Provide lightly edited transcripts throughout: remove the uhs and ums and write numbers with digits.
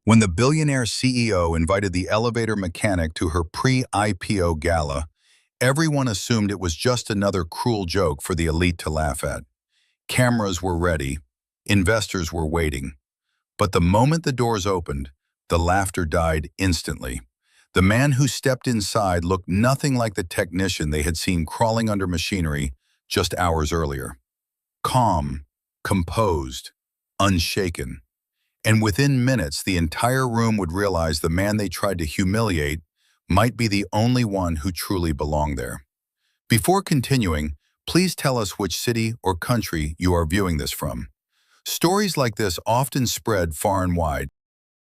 When the billionaire CEO invited the elevator mechanic to her pre-IPO gala, everyone assumed it was just another cruel joke for the elite to laugh at. Cameras were ready, investors were waiting. But the moment the doors opened, the laughter died instantly. The man who stepped inside looked nothing like the technician they had seen crawling under machinery just hours earlier. Calm, composed, unshaken. And within minutes, the entire room would realize the man they tried to humiliate might be the only one who truly belonged there. Before continuing, please tell us which city or country you are viewing this from. Stories like this often spread far and wide.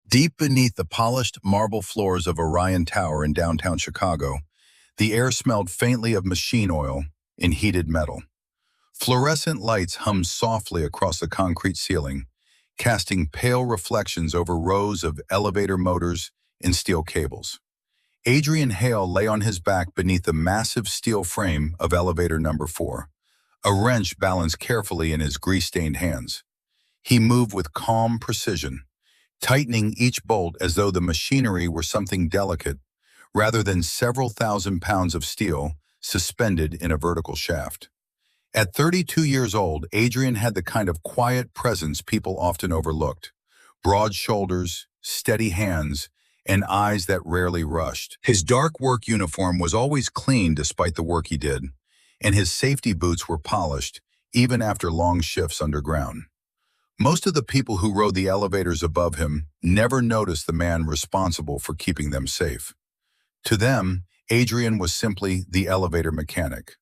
Deep beneath the polished marble floors of Orion Tower in downtown Chicago, the air smelled faintly of machine oil and heated metal. Fluorescent lights hummed softly across the concrete ceiling, casting pale reflections over rows of elevator motors and steel cables. Adrian Hale lay on his back beneath the massive steel frame of elevator number 4, a wrench balanced carefully in his grease-stained hands. He moved with calm precision, tightening each bolt as though the machinery were something delicate, rather than several thousand pounds of steel suspended in a vertical shaft. At 32 years old, Adrian had the kind of quiet presence people often overlooked. Broad shoulders, steady hands, and eyes that rarely rushed. His dark work uniform was always clean despite the work he did, and his safety boots were polished, even after long shifts underground. Most of the people who rode the elevators above him never noticed the man responsible for keeping them safe. To them, Adrian was simply the elevator mechanic.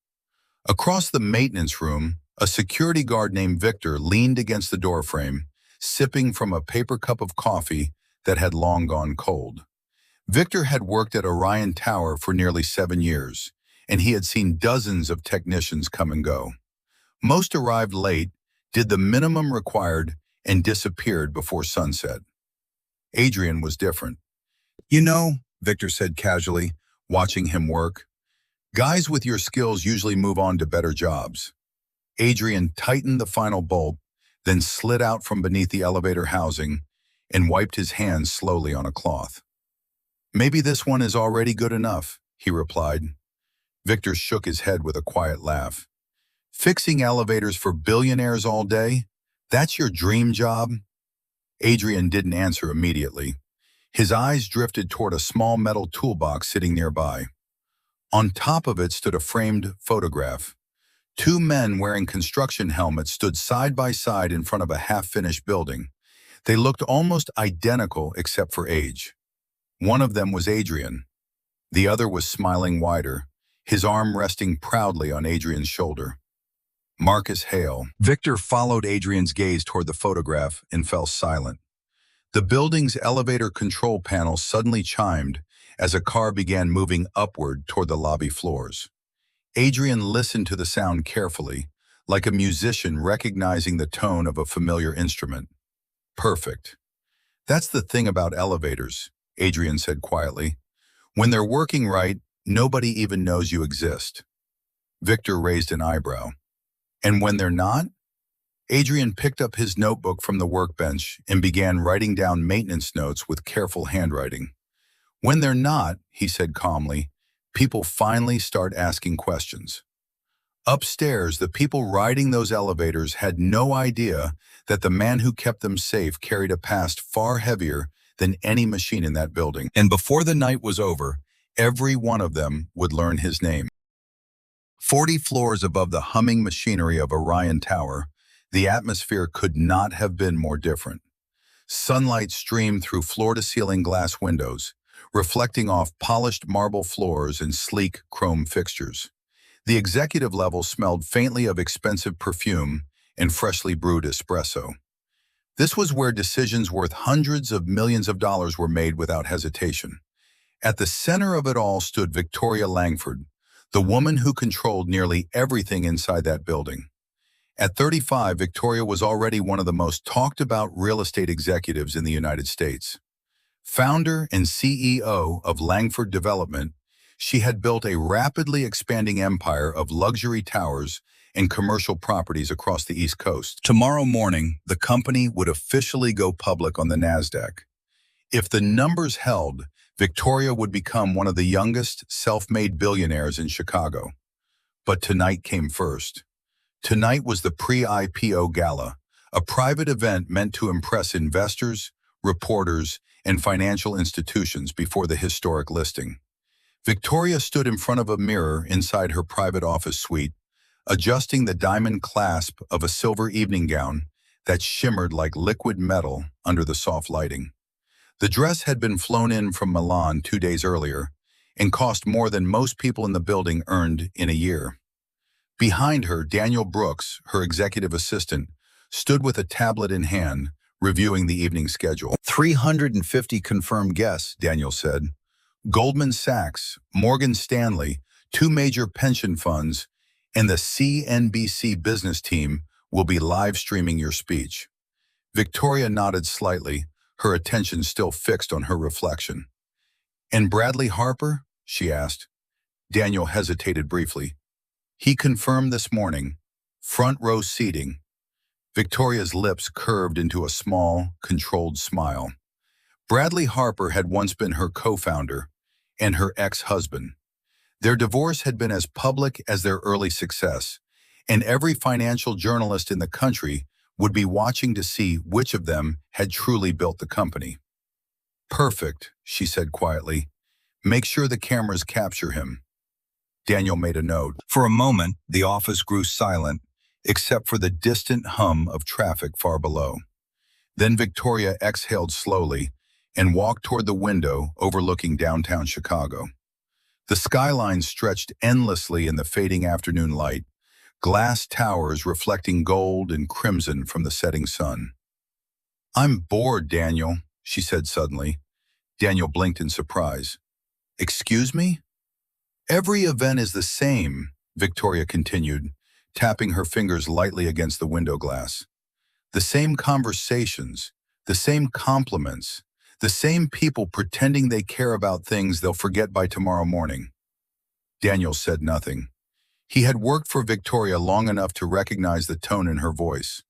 Across the maintenance room, a security guard named Victor leaned against the doorframe, sipping from a paper cup of coffee that had long gone cold. Victor had worked at Orion Tower for nearly 7 years, and he had seen dozens of technicians come and go. Most arrived late, did the minimum required, and disappeared before sunset. Adrian was different. "You know," Victor said casually, watching him work, "guys with your skills usually move on to better jobs." Adrian tightened the final bolt, then slid out from beneath the elevator housing and wiped his hands slowly on a cloth. "Maybe this one is already good enough," he replied. Victor shook his head with a quiet laugh. "Fixing elevators for billionaires all day? That's your dream job?" Adrian didn't answer immediately. His eyes drifted toward a small metal toolbox sitting nearby. On top of it stood a framed photograph. 2 men wearing construction helmets stood side by side in front of a half-finished building. They looked almost identical except for age. One of them was Adrian. The other was smiling wider, his arm resting proudly on Adrian's shoulder. Marcus Hale. Victor followed Adrian's gaze toward the photograph and fell silent. The building's elevator control panel suddenly chimed as a car began moving upward toward the lobby floors. Adrian listened to the sound carefully, like a musician recognizing the tone of a familiar instrument. "Perfect. That's the thing about elevators," Adrian said quietly. "When they're working right, nobody even knows you exist." Victor raised an eyebrow. "And when they're not?" Adrian picked up his notebook from the workbench and began writing down maintenance notes with careful handwriting. "When they're not," he said calmly, "people finally start asking questions." Upstairs, the people riding those elevators had no idea that the man who kept them safe carried a past far heavier than any machine in that building. And before the night was over, every one of them would learn his name. 40 floors above the humming machinery of Orion Tower, the atmosphere could not have been more different. Sunlight streamed through floor-to-ceiling glass windows, reflecting off polished marble floors and sleek chrome fixtures. The executive level smelled faintly of expensive perfume and freshly brewed espresso. This was where decisions worth hundreds of millions of dollars were made without hesitation. At the center of it all stood Victoria Langford, the woman who controlled nearly everything inside that building. At 35, Victoria was already one of the most talked-about real estate executives in the United States. Founder and CEO of Langford Development, she had built a rapidly expanding empire of luxury towers and commercial properties across the East Coast. Tomorrow morning, the company would officially go public on the NASDAQ. If the numbers held, Victoria would become one of the youngest self-made billionaires in Chicago. But tonight came first. Tonight was the pre-IPO Gala, a private event meant to impress investors, reporters, and financial institutions before the historic listing. Victoria stood in front of a mirror inside her private office suite, adjusting the diamond clasp of a silver evening gown that shimmered like liquid metal under the soft lighting. The dress had been flown in from Milan 2 days earlier and cost more than most people in the building earned in a year. Behind her, Daniel Brooks, her executive assistant, stood with a tablet in hand, reviewing the evening schedule. 350 confirmed guests, Daniel said. Goldman Sachs, Morgan Stanley, two major pension funds, and the CNBC business team will be live streaming your speech. Victoria nodded slightly, her attention still fixed on her reflection. And Bradley Harper? She asked. Daniel hesitated briefly. He confirmed this morning. Front row seating. Victoria's lips curved into a small, controlled smile. Bradley Harper had once been her co-founder and her ex-husband. Their divorce had been as public as their early success, and every financial journalist in the country would be watching to see which of them had truly built the company. Perfect, she said quietly. Make sure the cameras capture him. Daniel made a note. For a moment, the office grew silent, except for the distant hum of traffic far below. Then Victoria exhaled slowly and walked toward the window overlooking downtown Chicago. The skyline stretched endlessly in the fading afternoon light, glass towers reflecting gold and crimson from the setting sun. I'm bored, Daniel, she said suddenly. Daniel blinked in surprise. Excuse me? Every event is the same, Victoria continued, tapping her fingers lightly against the window glass. The same conversations, the same compliments, the same people pretending they care about things they'll forget by tomorrow morning. Daniel said nothing. He had worked for Victoria long enough to recognize the tone in her voice.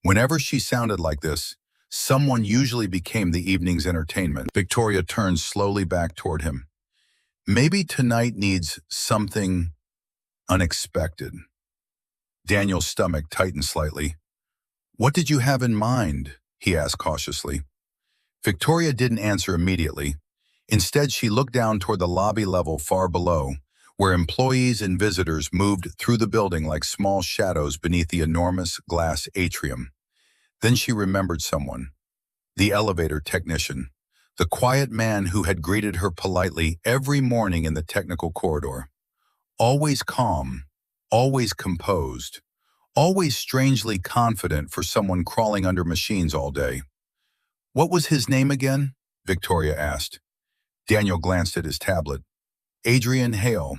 Whenever she sounded like this, someone usually became the evening's entertainment. Victoria turned slowly back toward him. Maybe tonight needs something unexpected. Daniel's stomach tightened slightly. What did you have in mind? He asked cautiously. Victoria didn't answer immediately. Instead, she looked down toward the lobby level far below, where employees and visitors moved through the building like small shadows beneath the enormous glass atrium. Then she remembered someone. The elevator technician. The quiet man who had greeted her politely every morning in the technical corridor. Always calm, always composed, always strangely confident for someone crawling under machines all day. What was his name again? Victoria asked. Daniel glanced at his tablet. Adrian Hale,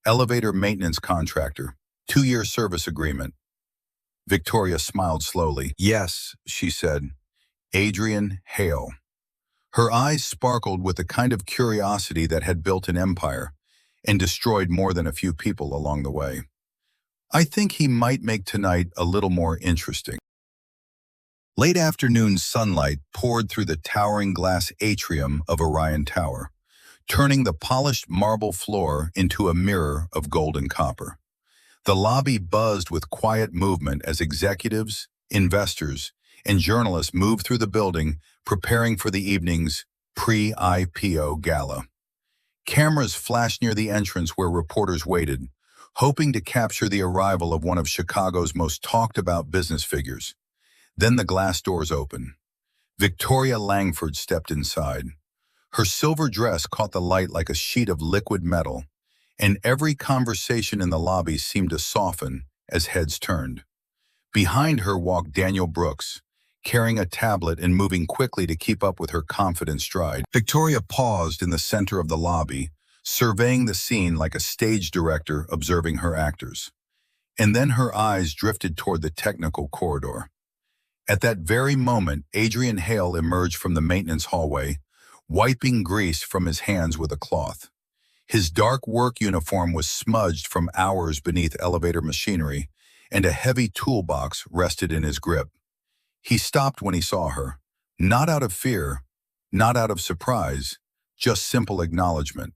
elevator maintenance contractor, 2-year service agreement. Victoria smiled slowly. Yes, she said. Adrian Hale. Her eyes sparkled with the kind of curiosity that had built an empire and destroyed more than a few people along the way. I think he might make tonight a little more interesting. Late afternoon sunlight poured through the towering glass atrium of Orion Tower, turning the polished marble floor into a mirror of gold and copper. The lobby buzzed with quiet movement as executives, investors, and journalists moved through the building, preparing for the evening's pre-IPO gala. Cameras flashed near the entrance where reporters waited, hoping to capture the arrival of one of Chicago's most talked-about business figures. Then the glass doors opened. Victoria Langford stepped inside. Her silver dress caught the light like a sheet of liquid metal, and every conversation in the lobby seemed to soften as heads turned. Behind her walked Daniel Brooks, carrying a tablet and moving quickly to keep up with her confident stride. Victoria paused in the center of the lobby, surveying the scene like a stage director observing her actors. And then her eyes drifted toward the technical corridor. At that very moment, Adrian Hale emerged from the maintenance hallway, wiping grease from his hands with a cloth. His dark work uniform was smudged from hours beneath elevator machinery, and a heavy toolbox rested in his grip. He stopped when he saw her, not out of fear, not out of surprise, just simple acknowledgement.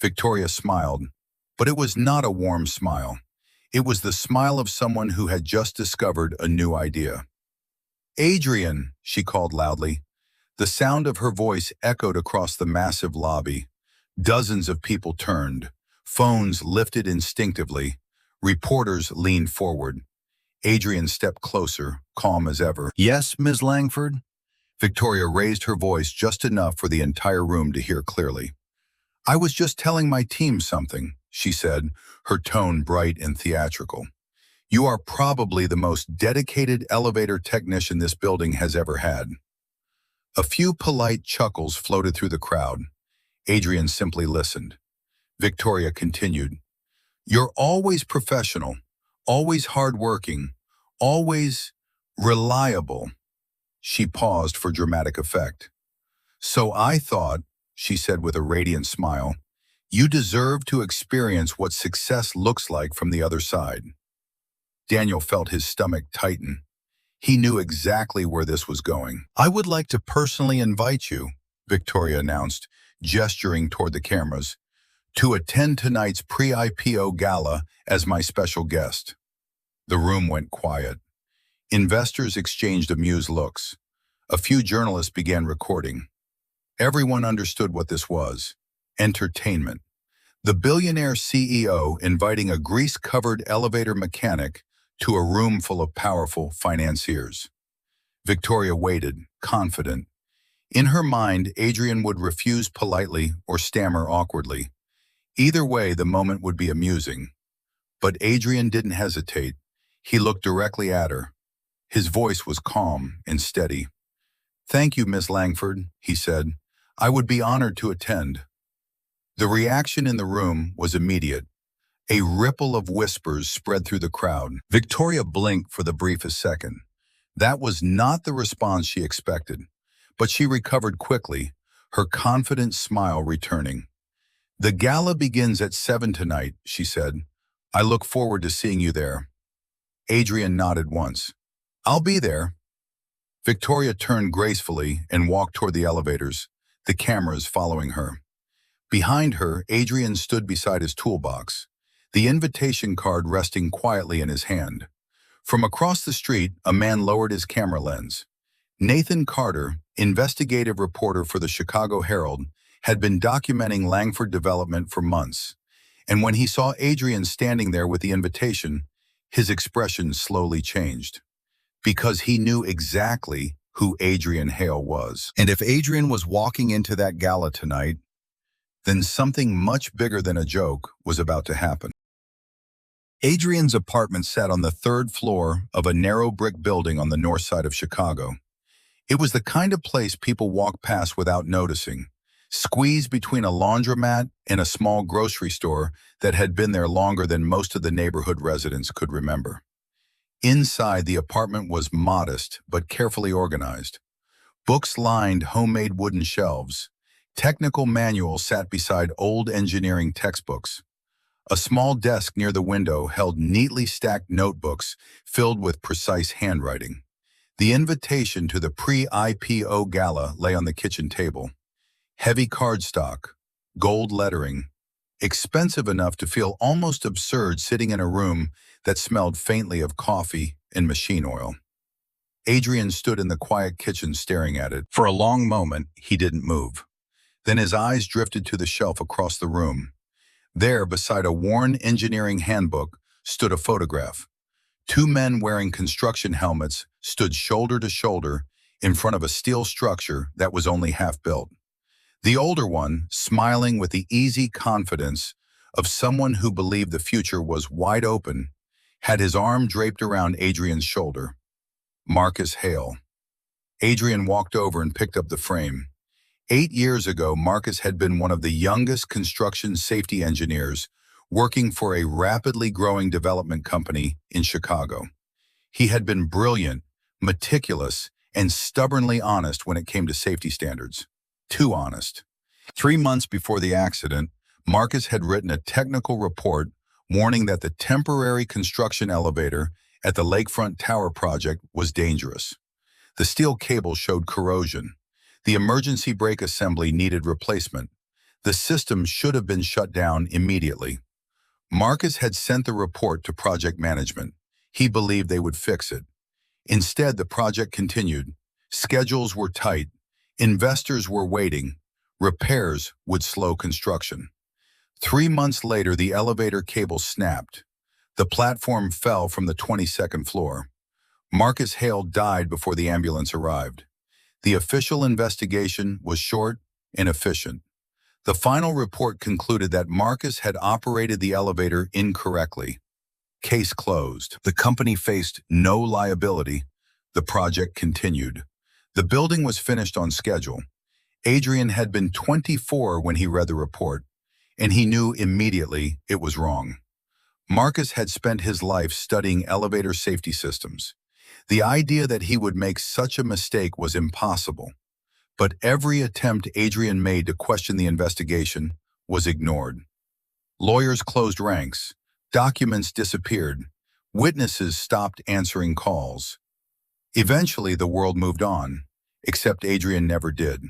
Victoria smiled, but it was not a warm smile. It was the smile of someone who had just discovered a new idea. "Adrian," she called loudly. The sound of her voice echoed across the massive lobby. Dozens of people turned. Phones lifted instinctively. Reporters leaned forward. Adrian stepped closer, calm as ever. "Yes, Ms. Langford?" Victoria raised her voice just enough for the entire room to hear clearly. "I was just telling my team something," she said, her tone bright and theatrical. "You are probably the most dedicated elevator technician this building has ever had." A few polite chuckles floated through the crowd. Adrian simply listened. Victoria continued, "You're always professional, always hardworking, always reliable." She paused for dramatic effect. "So I thought," she said with a radiant smile, "you deserve to experience what success looks like from the other side." Daniel felt his stomach tighten. He knew exactly where this was going. "I would like to personally invite you," Victoria announced, gesturing toward the cameras, "to attend tonight's pre-IPO gala as my special guest." The room went quiet. Investors exchanged amused looks. A few journalists began recording. Everyone understood what this was: entertainment. The billionaire CEO inviting a grease-covered elevator mechanic to a room full of powerful financiers. Victoria waited, confident. In her mind, Adrian would refuse politely or stammer awkwardly. Either way, the moment would be amusing. But Adrian didn't hesitate. He looked directly at her. His voice was calm and steady. "Thank you, Miss Langford," he said. "I would be honored to attend." The reaction in the room was immediate. A ripple of whispers spread through the crowd. Victoria blinked for the briefest second. That was not the response she expected, but she recovered quickly, her confident smile returning. "The gala begins at 7 tonight," she said. "I look forward to seeing you there." Adrian nodded once. "I'll be there." Victoria turned gracefully and walked toward the elevators, the cameras following her. Behind her, Adrian stood beside his toolbox, the invitation card resting quietly in his hand. From across the street, a man lowered his camera lens. Nathan Carter, investigative reporter for the Chicago Herald, had been documenting Langford development for months. And when he saw Adrian standing there with the invitation, his expression slowly changed. Because he knew exactly who Adrian Hale was. And if Adrian was walking into that gala tonight, then something much bigger than a joke was about to happen. Adrian's apartment sat on the third floor of a narrow brick building on the north side of Chicago. It was the kind of place people walk past without noticing, squeezed between a laundromat and a small grocery store that had been there longer than most of the neighborhood residents could remember. Inside, the apartment was modest but carefully organized. Books lined homemade wooden shelves. Technical manuals sat beside old engineering textbooks. A small desk near the window held neatly stacked notebooks filled with precise handwriting. The invitation to the pre-IPO gala lay on the kitchen table. Heavy cardstock, gold lettering, expensive enough to feel almost absurd sitting in a room that smelled faintly of coffee and machine oil. Adrian stood in the quiet kitchen staring at it. For a long moment, he didn't move. Then his eyes drifted to the shelf across the room. There, beside a worn engineering handbook, stood a photograph. Two men wearing construction helmets stood shoulder to shoulder in front of a steel structure that was only half built. The older one, smiling with the easy confidence of someone who believed the future was wide open, had his arm draped around Adrian's shoulder. Marcus Hale. Adrian walked over and picked up the frame. 8 years ago, Marcus had been one of the youngest construction safety engineers working for a rapidly growing development company in Chicago. He had been brilliant, meticulous, and stubbornly honest when it came to safety standards. Too honest. 3 months before the accident, Marcus had written a technical report warning that the temporary construction elevator at the Lakefront Tower project was dangerous. The steel cable showed corrosion. The emergency brake assembly needed replacement. The system should have been shut down immediately. Marcus had sent the report to project management. He believed they would fix it. Instead, the project continued. Schedules were tight. Investors were waiting. Repairs would slow construction. 3 months later, the elevator cable snapped. The platform fell from the 22nd floor. Marcus Hale died before the ambulance arrived. The official investigation was short and efficient. The final report concluded that Marcus had operated the elevator incorrectly. Case closed. The company faced no liability. The project continued. The building was finished on schedule. Adrian had been 24 when he read the report, and he knew immediately it was wrong. Marcus had spent his life studying elevator safety systems. The idea that he would make such a mistake was impossible. But every attempt Adrian made to question the investigation was ignored. Lawyers closed ranks. Documents disappeared. Witnesses stopped answering calls. Eventually, the world moved on, except Adrian never did.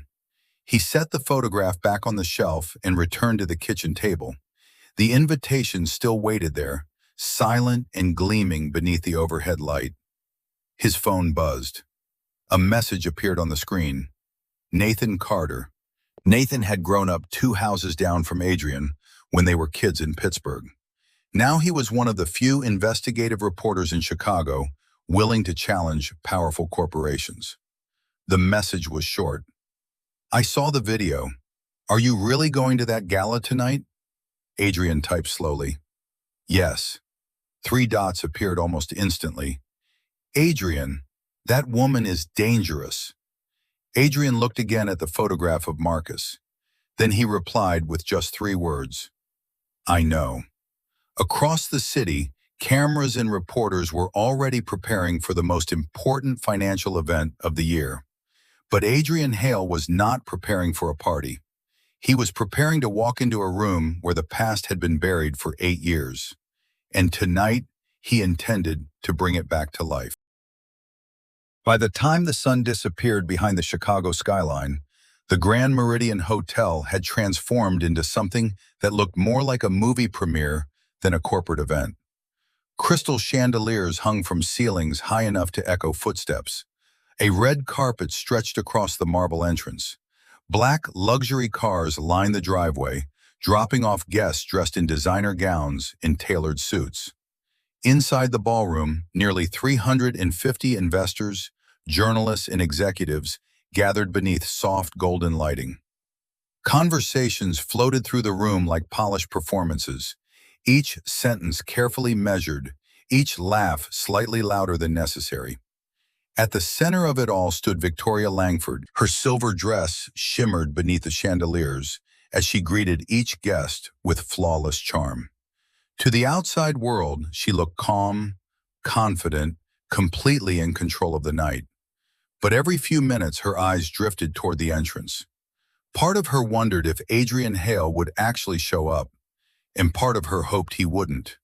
He set the photograph back on the shelf and returned to the kitchen table. The invitation still waited there, silent and gleaming beneath the overhead light. His phone buzzed. A message appeared on the screen. Nathan Carter. Nathan had grown up 2 houses down from Adrian when they were kids in Pittsburgh. Now he was one of the few investigative reporters in Chicago willing to challenge powerful corporations. The message was short. I saw the video. Are you really going to that gala tonight? Adrian typed slowly. Yes. 3 dots appeared almost instantly. Adrian, that woman is dangerous. Adrian looked again at the photograph of Marcus. Then he replied with just 3 words. I know. Across the city, cameras and reporters were already preparing for the most important financial event of the year. But Adrian Hale was not preparing for a party. He was preparing to walk into a room where the past had been buried for 8 years. And tonight, he intended to bring it back to life. By the time the sun disappeared behind the Chicago skyline, the Grand Meridian Hotel had transformed into something that looked more like a movie premiere than a corporate event. Crystal chandeliers hung from ceilings high enough to echo footsteps. A red carpet stretched across the marble entrance. Black luxury cars lined the driveway, dropping off guests dressed in designer gowns and tailored suits. Inside the ballroom, nearly 350 investors, journalists, and executives gathered beneath soft golden lighting. Conversations floated through the room like polished performances, each sentence carefully measured, each laugh slightly louder than necessary. At the center of it all stood Victoria Langford. Her silver dress shimmered beneath the chandeliers as she greeted each guest with flawless charm. To the outside world, she looked calm, confident, completely in control of the night. But every few minutes, her eyes drifted toward the entrance. Part of her wondered if Adrian Hale would actually show up, and part of her hoped he wouldn't,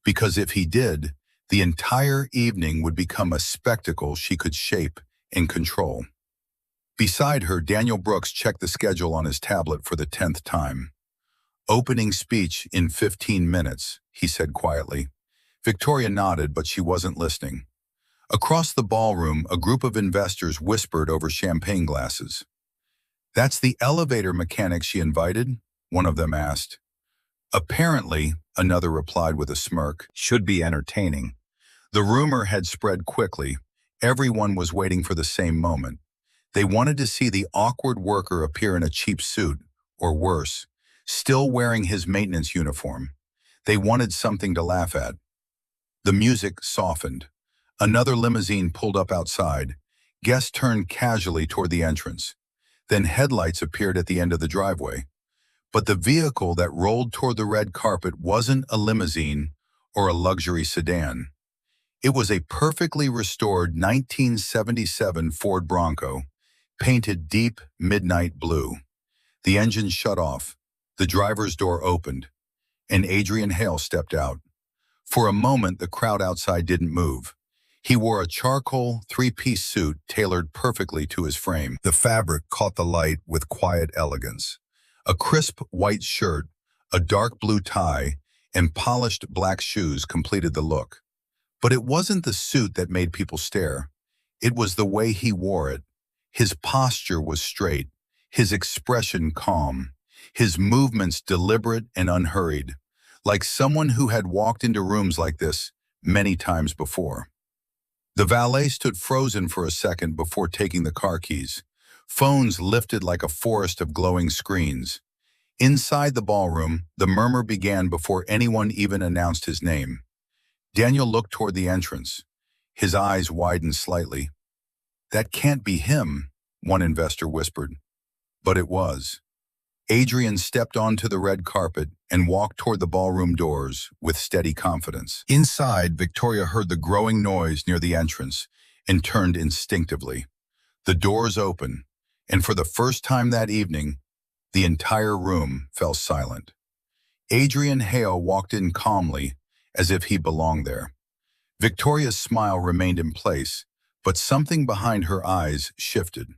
because if he did, the entire evening would become a spectacle she could shape and control. Beside her, Daniel Brooks checked the schedule on his tablet for the 10th time. Opening speech in 15 minutes, he said quietly. Victoria nodded, but she wasn't listening. Across the ballroom, a group of investors whispered over champagne glasses. That's the elevator mechanic she invited? One of them asked. Apparently, another replied with a smirk, should be entertaining. The rumor had spread quickly. Everyone was waiting for the same moment. They wanted to see the awkward worker appear in a cheap suit, or worse, still wearing his maintenance uniform. They wanted something to laugh at. The music softened. Another limousine pulled up outside. Guests turned casually toward the entrance. Then headlights appeared at the end of the driveway. But the vehicle that rolled toward the red carpet wasn't a limousine or a luxury sedan. It was a perfectly restored 1977 Ford Bronco, painted deep midnight blue. The engine shut off. The driver's door opened, and Adrian Hale stepped out. For a moment, the crowd outside didn't move. He wore a charcoal three-piece suit tailored perfectly to his frame. The fabric caught the light with quiet elegance. A crisp white shirt, a dark blue tie, and polished black shoes completed the look. But it wasn't the suit that made people stare. It was the way he wore it. His posture was straight, his expression calm, his movements deliberate and unhurried, like someone who had walked into rooms like this many times before. The valet stood frozen for a second before taking the car keys. Phones lifted like a forest of glowing screens. Inside the ballroom, the murmur began before anyone even announced his name. Daniel looked toward the entrance. His eyes widened slightly. "That can't be him," one investor whispered. But it was. Adrian stepped onto the red carpet and walked toward the ballroom doors with steady confidence. Inside, Victoria heard the growing noise near the entrance and turned instinctively. The doors opened, and for the first time that evening, the entire room fell silent. Adrian Hale walked in calmly, as if he belonged there. Victoria's smile remained in place, but something behind her eyes shifted.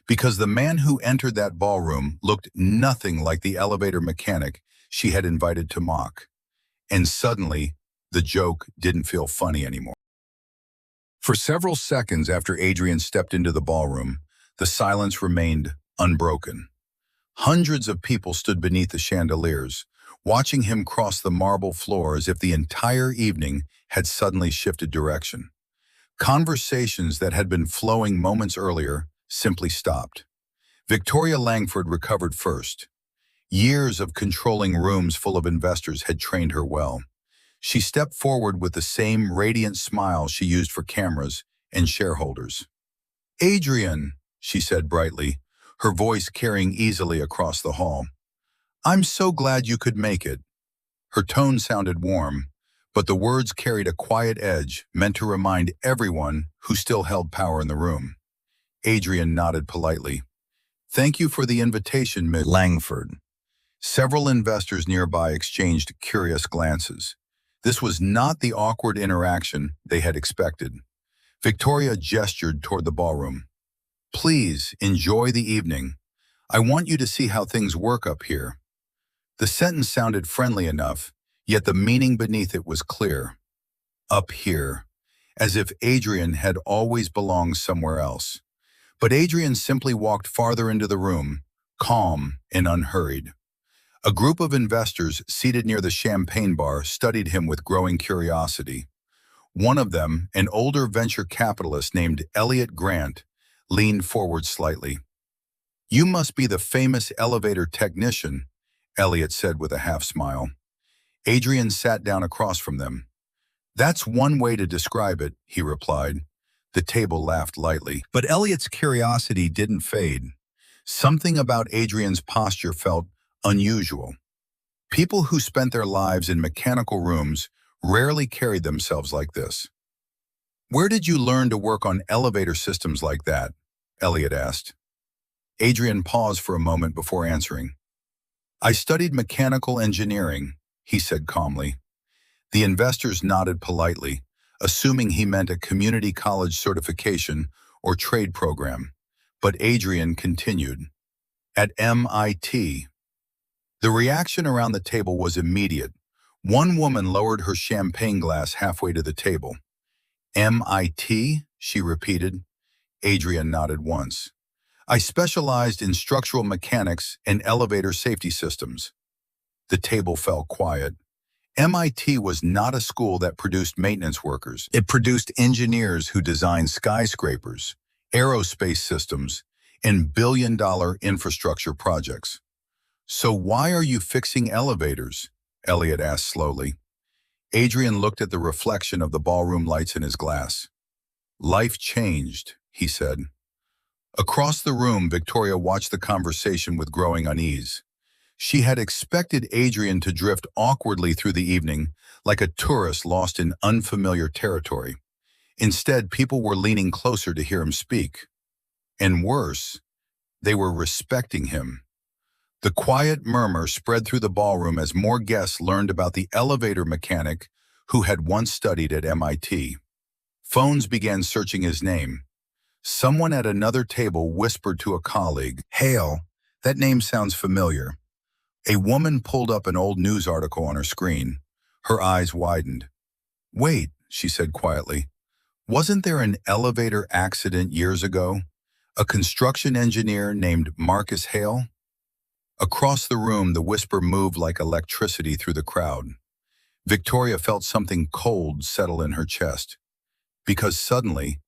Because the man who entered that ballroom looked nothing like the elevator mechanic she had invited to mock. And suddenly, the joke didn't feel funny anymore. For several seconds after Adrian stepped into the ballroom, the silence remained unbroken. Hundreds of people stood beneath the chandeliers, watching him cross the marble floor as if the entire evening had suddenly shifted direction. Conversations that had been flowing moments earlier simply stopped. Victoria Langford recovered first. Years of controlling rooms full of investors had trained her well. She stepped forward with the same radiant smile she used for cameras and shareholders. "Adrian," she said brightly, her voice carrying easily across the hall. "I'm so glad you could make it." Her tone sounded warm, but the words carried a quiet edge meant to remind everyone who still held power in the room. Adrian nodded politely. "Thank you for the invitation, Ms. Langford." Several investors nearby exchanged curious glances. This was not the awkward interaction they had expected. Victoria gestured toward the ballroom. "Please enjoy the evening. I want you to see how things work up here." The sentence sounded friendly enough, yet the meaning beneath it was clear. Up here, as if Adrian had always belonged somewhere else. But Adrian simply walked farther into the room, calm and unhurried. A group of investors seated near the champagne bar studied him with growing curiosity. One of them, an older venture capitalist named Elliot Grant, leaned forward slightly. "You must be the famous elevator technician," Elliot said with a half-smile. Adrian sat down across from them. "That's one way to describe it," he replied. The table laughed lightly. But Elliot's curiosity didn't fade. Something about Adrian's posture felt unusual. People who spent their lives in mechanical rooms rarely carried themselves like this. "Where did you learn to work on elevator systems like that?" Elliot asked. Adrian paused for a moment before answering. "I studied mechanical engineering," he said calmly. The investors nodded politely, assuming he meant a community college certification or trade program. But Adrian continued. "At MIT. The reaction around the table was immediate. One woman lowered her champagne glass halfway to the table. "MIT?" she repeated. Adrian nodded once. "I specialized in structural mechanics and elevator safety systems." The table fell quiet. MIT was not a school that produced maintenance workers. It produced engineers who designed skyscrapers, aerospace systems, and billion-dollar infrastructure projects. "So why are you fixing elevators?" Elliot asked slowly. Adrian looked at the reflection of the ballroom lights in his glass. "Life changed," he said. Across the room, Victoria watched the conversation with growing unease. She had expected Adrian to drift awkwardly through the evening, like a tourist lost in unfamiliar territory. Instead, people were leaning closer to hear him speak. And worse, they were respecting him. The quiet murmur spread through the ballroom as more guests learned about the elevator mechanic who had once studied at MIT. Phones began searching his name. Someone at another table whispered to a colleague, "Hale, that name sounds familiar." A woman pulled up an old news article on her screen. Her eyes widened. "Wait," she said quietly. "Wasn't there an elevator accident years ago? A construction engineer named Marcus Hale?" Across the room, the whisper moved like electricity through the crowd. Victoria felt something cold settle in her chest, because suddenly,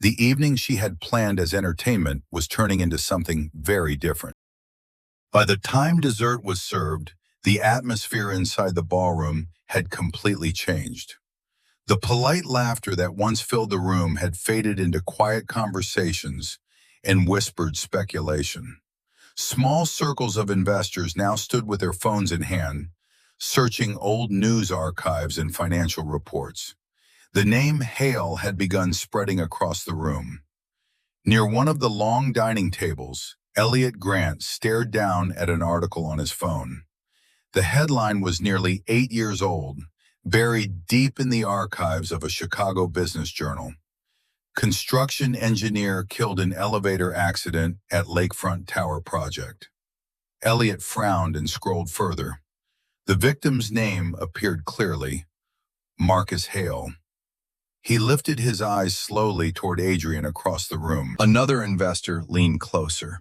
the evening she had planned as entertainment was turning into something very different. By the time dessert was served, the atmosphere inside the ballroom had completely changed. The polite laughter that once filled the room had faded into quiet conversations and whispered speculation. Small circles of investors now stood with their phones in hand, searching old news archives and financial reports. The name Hale had begun spreading across the room. Near one of the long dining tables, Elliot Grant stared down at an article on his phone. The headline was nearly 8 years old, buried deep in the archives of a Chicago business journal. "Construction engineer killed in elevator accident at Lakefront Tower project." Elliot frowned and scrolled further. The victim's name appeared clearly: Marcus Hale. He lifted his eyes slowly toward Adrian across the room. Another investor leaned closer.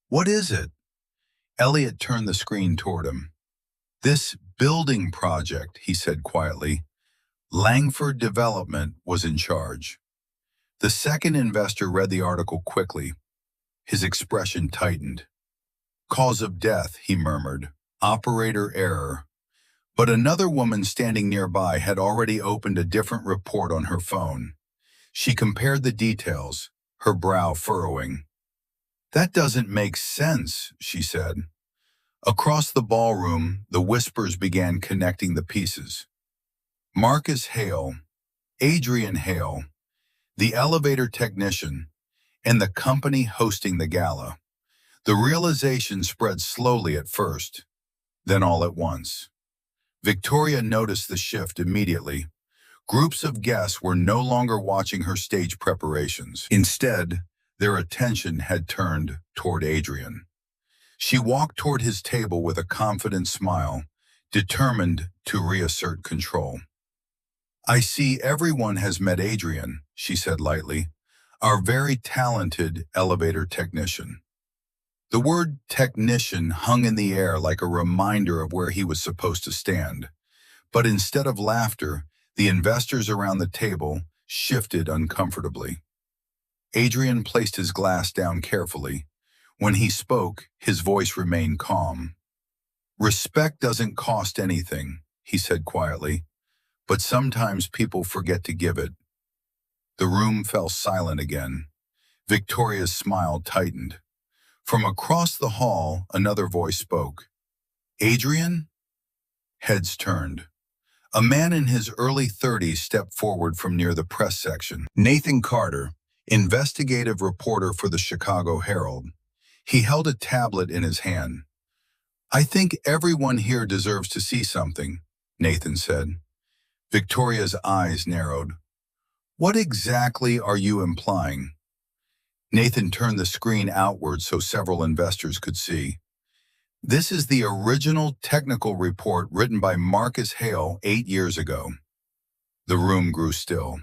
"What is it?" Elliot turned the screen toward him. "This building project," he said quietly. "Langford Development was in charge." The second investor read the article quickly. His expression tightened. "Cause of death," he murmured. "Operator error." But another woman standing nearby had already opened a different report on her phone. She compared the details, her brow furrowing. "That doesn't make sense," she said. Across the ballroom, the whispers began connecting the pieces. Marcus Hale, Adrian Hale, the elevator technician, and the company hosting the gala. The realization spread slowly at first, then all at once. Victoria noticed the shift immediately. Groups of guests were no longer watching her stage preparations. Instead, their attention had turned toward Adrian. She walked toward his table with a confident smile, determined to reassert control. "I see everyone has met Adrian," she said lightly, "our very talented elevator technician." The word technician hung in the air like a reminder of where he was supposed to stand. But instead of laughter, the investors around the table shifted uncomfortably. Adrian placed his glass down carefully. When he spoke, his voice remained calm. "Respect doesn't cost anything," he said quietly, "but sometimes people forget to give it." The room fell silent again. Victoria's smile tightened. From across the hall, another voice spoke. "Adrian?" Heads turned. A man in his early 30s stepped forward from near the press section. Nathan Carter, investigative reporter for the Chicago Herald. He held a tablet in his hand. "I think everyone here deserves to see something," Nathan said. Victoria's eyes narrowed. "What exactly are you implying?" Nathan turned the screen outward so several investors could see. "This is the original technical report written by Marcus Hale 8 years ago." The room grew still.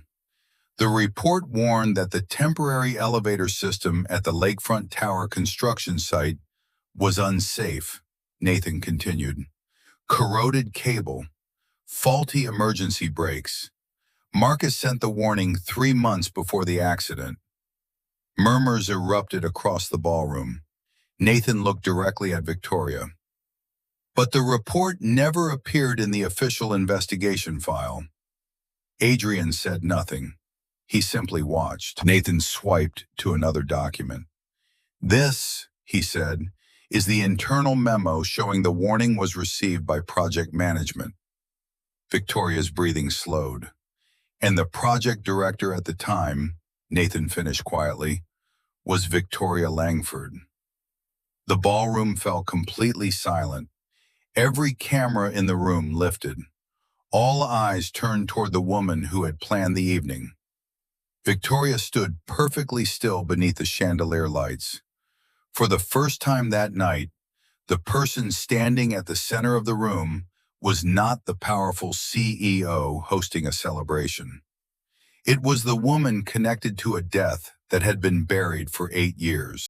The report warned that the temporary elevator system at the Lakefront Tower construction site was unsafe, Nathan continued. "Corroded cable, faulty emergency brakes." Marcus sent the warning 3 months before the accident. Murmurs erupted across the ballroom. Nathan looked directly at Victoria. "But the report never appeared in the official investigation file." Adrian said nothing. He simply watched. Nathan swiped to another document. "This," he said, "is the internal memo showing the warning was received by project management." Victoria's breathing slowed. "And the project director at the time," Nathan finished quietly, "was Victoria Langford." The ballroom fell completely silent. Every camera in the room lifted. All eyes turned toward the woman who had planned the evening. Victoria stood perfectly still beneath the chandelier lights. For the first time that night, the person standing at the center of the room was not the powerful CEO hosting a celebration. It was the woman connected to a death that had been buried for 8 years.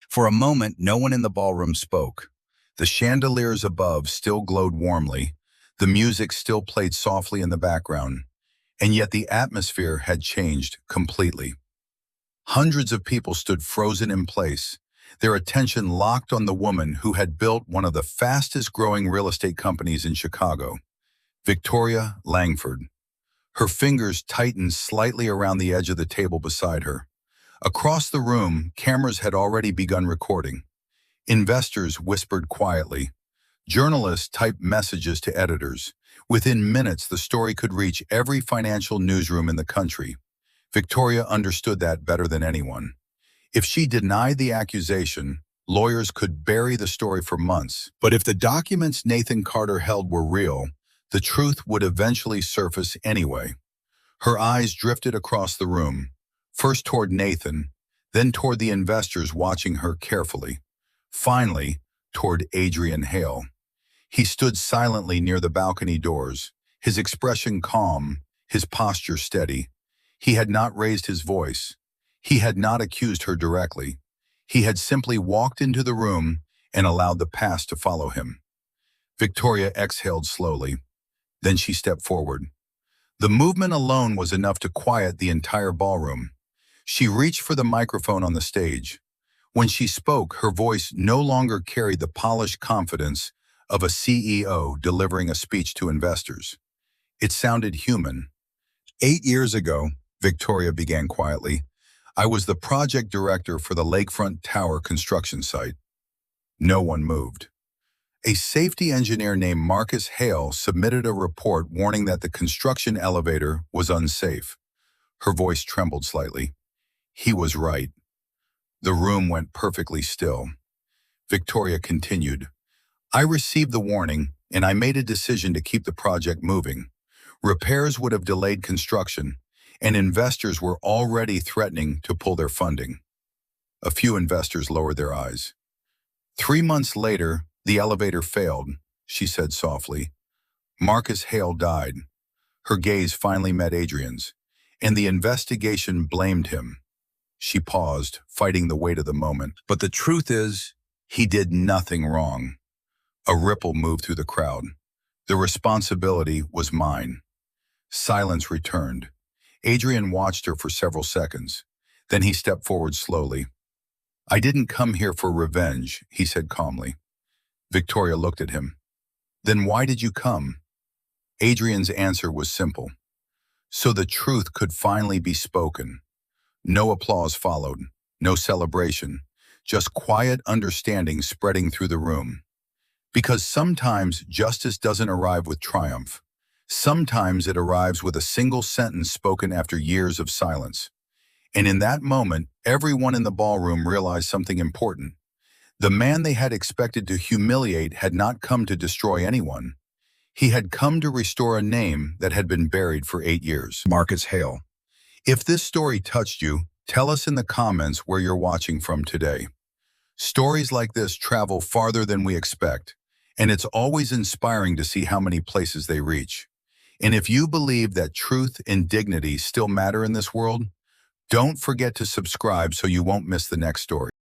For a moment, no one in the ballroom spoke. The chandeliers above still glowed warmly. The music still played softly in the background. And yet the atmosphere had changed completely. Hundreds of people stood frozen in place, their attention locked on the woman who had built one of the fastest-growing real estate companies in Chicago, Victoria Langford. Her fingers tightened slightly around the edge of the table beside her. Across the room, cameras had already begun recording. Investors whispered quietly. Journalists typed messages to editors. Within minutes, the story could reach every financial newsroom in the country. Victoria understood that better than anyone. If she denied the accusation, lawyers could bury the story for months. But if the documents Nathan Carter held were real, the truth would eventually surface anyway. Her eyes drifted across the room, first toward Nathan, then toward the investors watching her carefully. Finally, toward Adrian Hale. He stood silently near the balcony doors, his expression calm, his posture steady. He had not raised his voice. He had not accused her directly. He had simply walked into the room and allowed the past to follow him. Victoria exhaled slowly. Then she stepped forward. The movement alone was enough to quiet the entire ballroom. She reached for the microphone on the stage. When she spoke, her voice no longer carried the polished confidence of a CEO delivering a speech to investors. It sounded human. 8 years ago, Victoria began quietly, I was the project director for the Lakefront Tower construction site. No one moved. A safety engineer named Marcus Hale submitted a report warning that the construction elevator was unsafe. Her voice trembled slightly. He was right. The room went perfectly still. Victoria continued, I received the warning, and I made a decision to keep the project moving. Repairs would have delayed construction, and investors were already threatening to pull their funding. A few investors lowered their eyes. 3 months later, the elevator failed, she said softly. Marcus Hale died. Her gaze finally met Adrian's, and the investigation blamed him. She paused, fighting the weight of the moment. But the truth is, he did nothing wrong. A ripple moved through the crowd. The responsibility was mine. Silence returned. Adrian watched her for several seconds. Then he stepped forward slowly. I didn't come here for revenge, he said calmly. Victoria looked at him. Then why did you come? Adrian's answer was simple. So the truth could finally be spoken. No applause followed, no celebration, just quiet understanding spreading through the room. Because sometimes justice doesn't arrive with triumph. Sometimes it arrives with a single sentence spoken after years of silence. And in that moment, everyone in the ballroom realized something important. The man they had expected to humiliate had not come to destroy anyone. He had come to restore a name that had been buried for 8 years. Marcus Hale. If this story touched you, tell us in the comments where you're watching from today. Stories like this travel farther than we expect, and it's always inspiring to see how many places they reach. And if you believe that truth and dignity still matter in this world, don't forget to subscribe so you won't miss the next story.